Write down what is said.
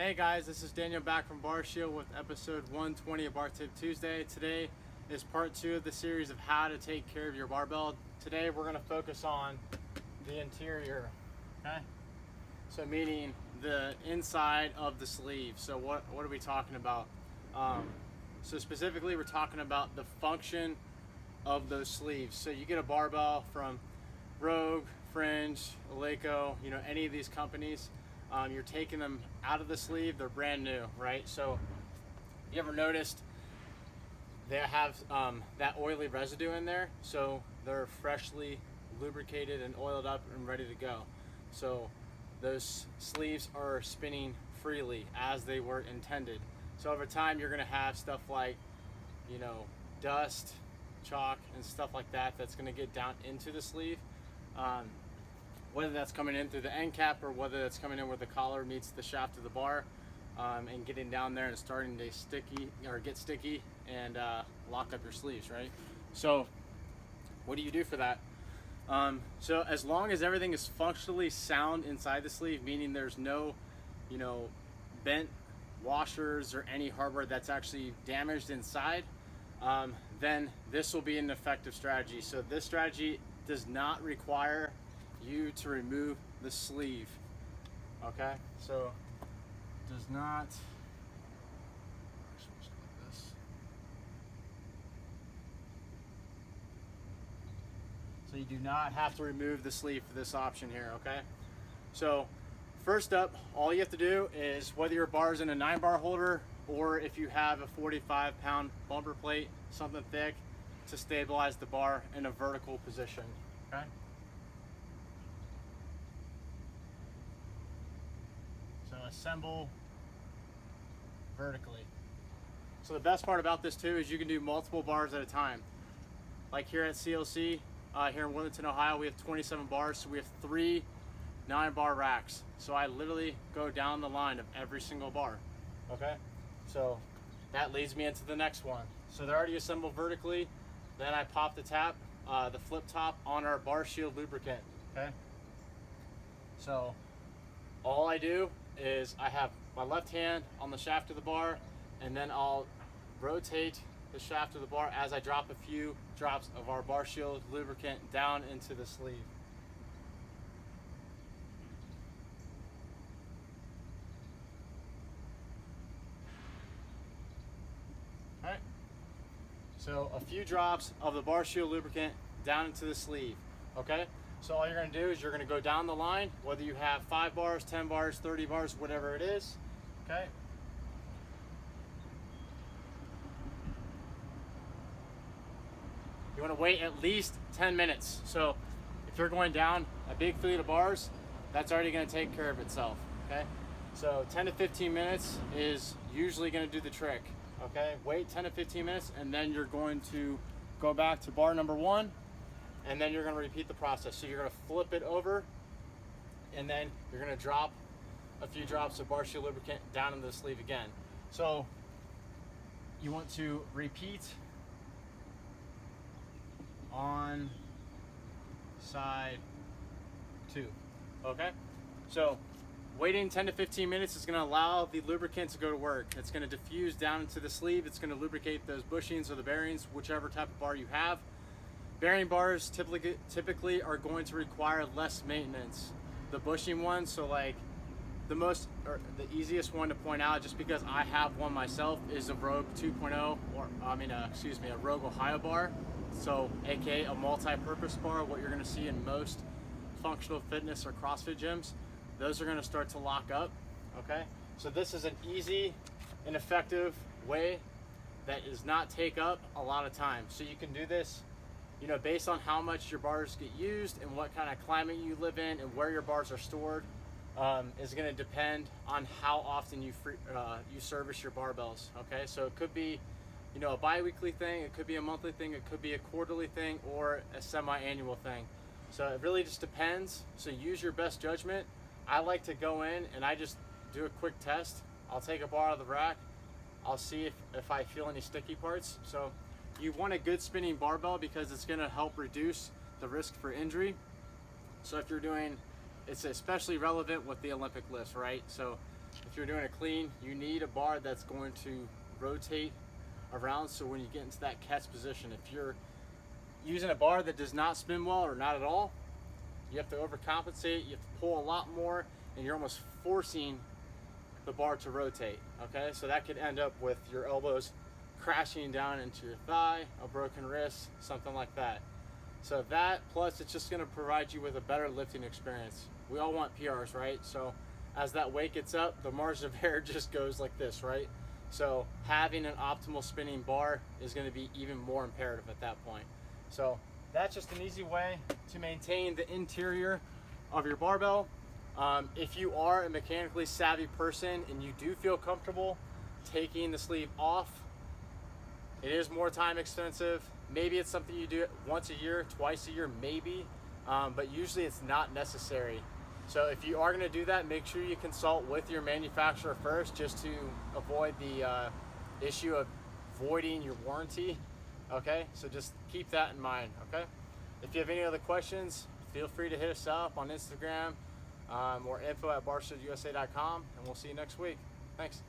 Hey guys, this is Daniel back from Bar Shield with episode 120 of Bar Tip Tuesday. Today is part 2 of the series of how to take care of your barbell. Today we're going to focus on the interior, okay? So meaning the inside of the sleeve. So what are we talking about? So specifically we're talking about the function of those sleeves. So you get a barbell from Rogue, Fringe, Eleiko, any of these companies. You're taking them out of the sleeve, they're brand new, right? So you ever noticed they have that oily residue in there? So they're freshly lubricated and oiled up and ready to go. So those sleeves are spinning freely as they were intended. So over time you're gonna have stuff like, dust, chalk, and stuff like that that's gonna get down into the sleeve. Whether that's coming in through the end cap or whether that's coming in where the collar meets the shaft of the bar, and getting down there and starting to get sticky and lock up your sleeves, right? So what do you do for that? So as long as everything is functionally sound inside the sleeve, meaning there's no bent washers or any hardware that's actually damaged inside, then this will be an effective strategy. So this strategy does not require you to remove the sleeve, okay? So does not, like this. So you do not have to remove the sleeve for this option here, okay? So first up, all you have to do is, whether your bar is in a 9-bar holder or if you have a 45-pound bumper plate, something thick to stabilize the bar in a vertical position, okay? So assemble vertically. So the best part about this too is you can do multiple bars at a time. Like here at CLC, here in Wilmington, Ohio, we have 27 bars, so we have 3 9-bar racks. So I literally go down the line of every single bar, okay? So that leads me into the next one. So they're already assembled vertically. Then I pop the tap, the flip top on our Bar Shield lubricant, okay? So all I do is I have my left hand on the shaft of the bar, and then I'll rotate the shaft of the bar as I drop a few drops of our Bar Shield lubricant down into the sleeve. All right. So a few drops of the Bar Shield lubricant down into the sleeve, okay? So all you're gonna do is you're gonna go down the line, whether you have 5 bars, 10 bars, 30 bars, whatever it is, okay? You wanna wait at least 10 minutes. So if you're going down a big fleet of bars, that's already gonna take care of itself, okay? So 10 to 15 minutes is usually gonna do the trick, okay? Wait 10 to 15 minutes, and then you're going to go back to bar number 1, and then you're going to repeat the process. So you're going to flip it over, and then you're going to drop a few drops of Bar Shield lubricant down into the sleeve again. So you want to repeat on side 2, okay? So waiting 10 to 15 minutes is going to allow the lubricant to go to work. It's going to diffuse down into the sleeve. It's going to lubricate those bushings or the bearings, whichever type of bar you have. Bearing bars typically are going to require less maintenance. The bushing ones, so like the easiest one to point out, just because I have one myself, is a Rogue 2.0, or a Rogue Ohio bar. So aka a multi-purpose bar, what you're gonna see in most functional fitness or CrossFit gyms. Those are gonna start to lock up, okay? So this is an easy and effective way that does not take up a lot of time. So you can do this based on how much your bars get used and what kind of climate you live in and where your bars are stored, is going to depend on how often you service your barbells, okay? So it could be, a bi-weekly thing, it could be a monthly thing, it could be a quarterly thing, or a semi-annual thing. So it really just depends. So use your best judgment. I like to go in and I just do a quick test. I'll take a bar out of the rack. I'll see if I feel any sticky parts. So you want a good spinning barbell because it's going to help reduce the risk for injury. So if you're doing it's especially relevant with the Olympic lifts, right? So if you're doing a clean, you need a bar that's going to rotate around, so when you get into that catch position, if you're using a bar that does not spin well or not at all, you have to overcompensate, you have to pull a lot more, and you're almost forcing the bar to rotate, okay? So that could end up with your elbows crashing down into your thigh, a broken wrist, something like that. So that, plus it's just gonna provide you with a better lifting experience. We all want PRs, right? So as that weight gets up, the margin of error just goes like this, right? So having an optimal spinning bar is gonna be even more imperative at that point. So that's just an easy way to maintain the interior of your barbell. If you are a mechanically savvy person and you do feel comfortable taking the sleeve off, it is more time expensive. Maybe it's something you do once a year, twice a year, maybe, but usually it's not necessary. So if you are gonna do that, make sure you consult with your manufacturer first, just to avoid the issue of voiding your warranty, okay? So just keep that in mind, okay? If you have any other questions, feel free to hit us up on Instagram or info@barshieldUSA.com, and we'll see you next week. Thanks.